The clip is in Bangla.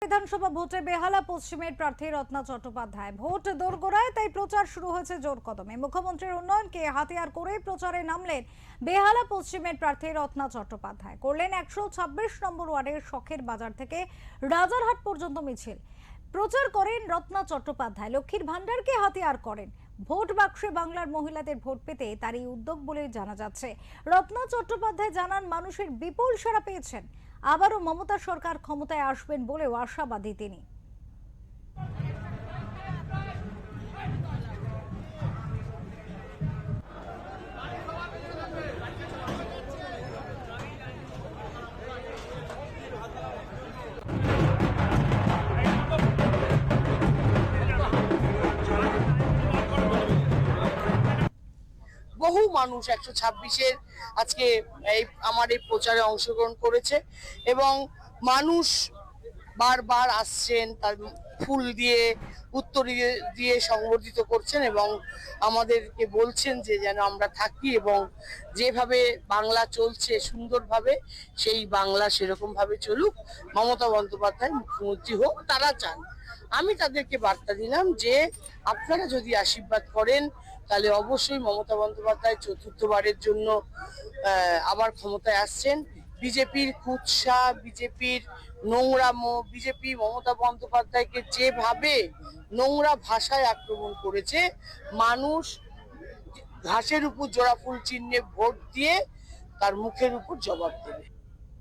বিধানসভা ভোটে বেহালা পশ্চিমের প্রার্থী রত্না চট্টোপাধ্যায় ভোট দোরগোড়ায়, তাই প্রচার শুরু হয়েছে জোর কদমে। মুখ্যমন্ত্রীর উন্নয়নকে হাতিয়ার করে প্রচারে নামলেন বেহালা পশ্চিমের প্রার্থী রত্না চট্টোপাধ্যায়। করলেন 126 নম্বর ওয়ার্ডের শখের বাজার থেকে রাজারহাট পর্যন্ত মিছিল। প্রচার করেন রত্না চট্টোপাধ্যায়, লক্ষ্মীর ভান্ডারকে হাতিয়ার করেন। ভোট বাক্সে বাংলার মহিলাদের ভোট পেতে তার এই উদ্যোগ বলে জানা যাচ্ছে। রত্না চট্টোপাধ্যায় জানান, মানুষের বিপুল সাড়া পেয়েছেন। আবারও মমতা সরকার ক্ষমতায় আসবেন বলেও আশাবাদী তিনি। বহু মানুষ 126-এর আজকে আমার এই প্রচারে অংশগ্রহণ করেছে এবং মানুষ বারবার আসছেন, তার ফুল দিয়ে উত্তর দিয়ে সংবর্ধিত করছেন এবং আমাদেরকে বলছেন যে যেন আমরা থাকি এবং যেভাবে বাংলা চলছে সুন্দরভাবে সেই বাংলা সেরকম ভাবে চলুক, মমতা বন্দ্যোপাধ্যায় মুখ্যমন্ত্রী হোক তারা চান। আমি তাদেরকে বার্তা দিলাম যে আপনারা যদি আশীর্বাদ করেন তাহলে অবশ্যই মমতা বন্দ্যোপাধ্যায় চতুর্থবারের জন্য আবার ক্ষমতায় আসছেন। বিজেপির কুৎসা, বিজেপির নোংরামো, বিজেপি মমতা বন্দ্যোপাধ্যায়কে যেভাবে নোংরা ভাষায় আক্রমণ করেছে, মানুষ ঘাসের উপর জোড়া ফুল চিহ্নে ভোট দিয়ে তার মুখের উপর জবাব দেবে।